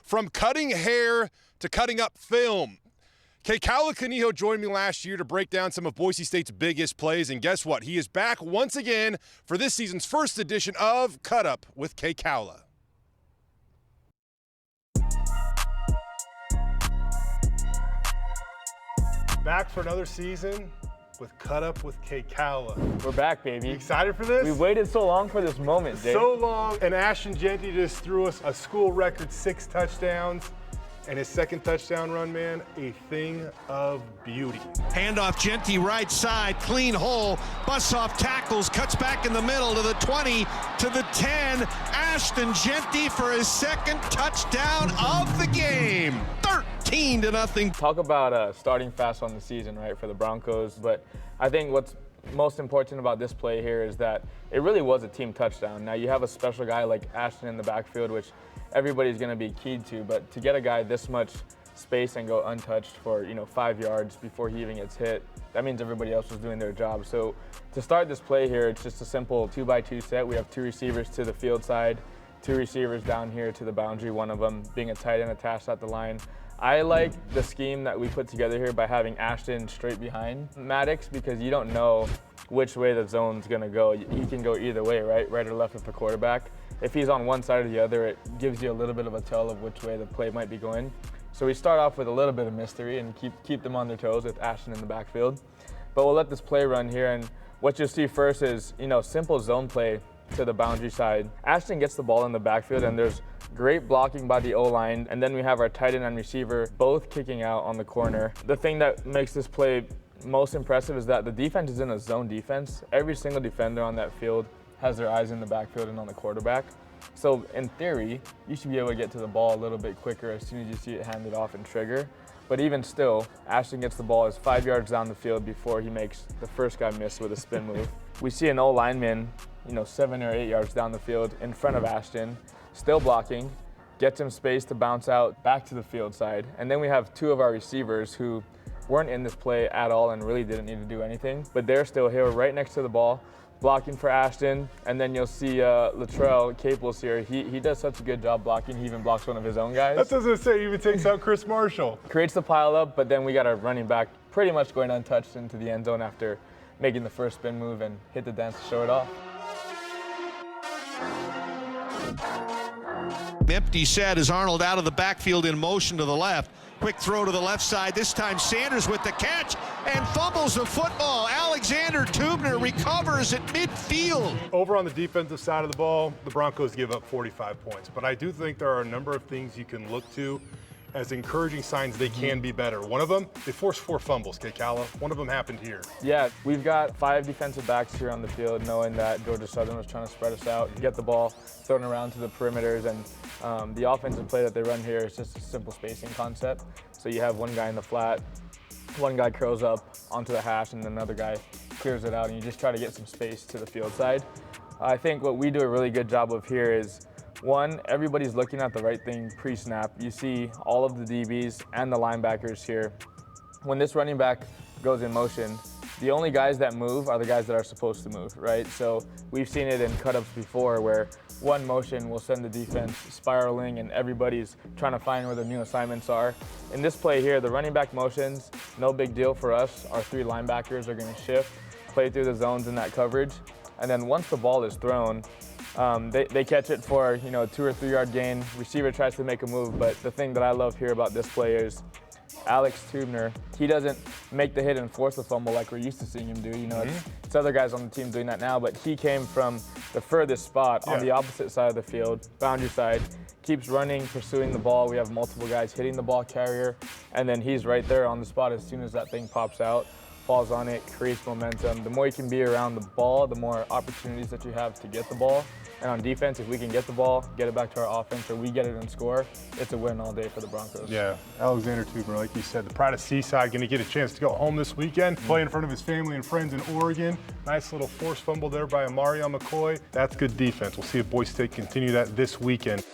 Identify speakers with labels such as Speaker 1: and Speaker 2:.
Speaker 1: From cutting hair to cutting up film, Kekaula Kaniho joined me last year to break down some of Boise State's biggest plays, and guess what? He is back once again for this season's first edition of Cut Up with Kekaula. Back for another season with Cut Up with Kekaula.
Speaker 2: We're back, baby.
Speaker 1: You excited for this?
Speaker 2: We waited so long for this moment, Dave.
Speaker 1: So long, and Ashton Jeanty just threw us a school record 6 touchdowns. And his second touchdown run, man, a thing of beauty.
Speaker 3: Handoff, Jeanty right side, clean hole, busts off tackles, cuts back in the middle to the 20, to the 10. Ashton Jeanty for his second touchdown of the game. 13-0.
Speaker 2: Talk about starting fast on the season, right, for the Broncos. But I think what's most important about this play here is that it really was a team touchdown. Now, you have a special guy like Ashton in the backfield, which everybody's going to be keyed to, but to get a guy this much space and go untouched for 5 yards before he even gets hit, that means everybody else was doing their job. So to start this play here, it's just a simple 2-by-2 set. We have 2 receivers to the field side, 2 receivers down here to the boundary, one of them being a tight end attached at the line. I like the scheme that we put together here by having Ashton straight behind Maddox, because you don't know which way the zone's going to go. He can go either way, right or left of the quarterback. If he's on one side or the other, it gives you a little bit of a tell of which way the play might be going. So we start off with a little bit of mystery and keep them on their toes with Ashton in the backfield. But we'll let this play run here, and what you'll see first is, simple zone play to the boundary side. Ashton gets the ball in the backfield, and there's great blocking by the O-line, and then we have our tight end and receiver both kicking out on the corner. The thing that makes this play most impressive is that the defense is in a zone defense. Every single defender on that field has their eyes in the backfield and on the quarterback. So in theory, you should be able to get to the ball a little bit quicker as soon as you see it handed off and trigger. But even still, Ashton gets the ball is 5 yards down the field before he makes the first guy miss with a spin move. We see an O-lineman, 7 or 8 yards down the field in front of Ashton, still blocking, gets him space to bounce out back to the field side. And then we have 2 of our receivers who weren't in this play at all and really didn't need to do anything, but they're still here right next to the ball, blocking for Ashton. And then you'll see Latrell Caples here. He does such a good job blocking. He even blocks one of his own guys.
Speaker 1: That's what I was gonna say, he even takes out Chris Marshall.
Speaker 2: Creates the pile up, but then we got our running back pretty much going untouched into the end zone after making the first spin move and hit the dance to show it off.
Speaker 3: Empty set as Arnold out of the backfield in motion to the left. Quick throw to the left side. This time Sanders with the catch and fumbles the football. Alexander Tubner recovers at midfield.
Speaker 1: Over on the defensive side of the ball, the Broncos give up 45 points. But I do think there are a number of things you can look to as encouraging signs they can be better. One of them, they forced 4 fumbles, Kekaula. One of them happened here.
Speaker 2: Yeah, we've got 5 defensive backs here on the field, knowing that Georgia Southern was trying to spread us out, get the ball thrown around to the perimeters, and the offensive play that they run here is just a simple spacing concept. So you have one guy in the flat, one guy curls up onto the hash, and another guy clears it out, and you just try to get some space to the field side. I think what we do a really good job of here is, one, everybody's looking at the right thing pre-snap. You see all of the DBs and the linebackers here. When this running back goes in motion, the only guys that move are the guys that are supposed to move, right? So we've seen it in cut-ups before where one motion will send the defense spiraling and everybody's trying to find where their new assignments are. In this play here, the running back motions, no big deal for us. Our 3 linebackers are gonna shift, play through the zones in that coverage. And then once the ball is thrown, they catch it for 2 or 3 yard gain. Receiver tries to make a move, but the thing that I love here about this play is Alex Tubner. He doesn't make the hit and force the fumble like we're used to seeing him do. It's other guys on the team doing that now, but he came from the furthest spot on the opposite side of the field, boundary side, keeps running, pursuing the ball. We have multiple guys hitting the ball carrier, and then he's right there on the spot as soon as that thing pops out. Falls on it, creates momentum. The more you can be around the ball, the more opportunities that you have to get the ball. And on defense, if we can get the ball, get it back to our offense, or we get it and score, it's a win all day for the Broncos.
Speaker 1: Yeah, Alexander Tubner, like you said, the pride of Seaside, going to get a chance to go home this weekend, play in front of his family and friends in Oregon. Nice little forced fumble there by Amarion McCoy. That's good defense. We'll see if Boise State continue that this weekend.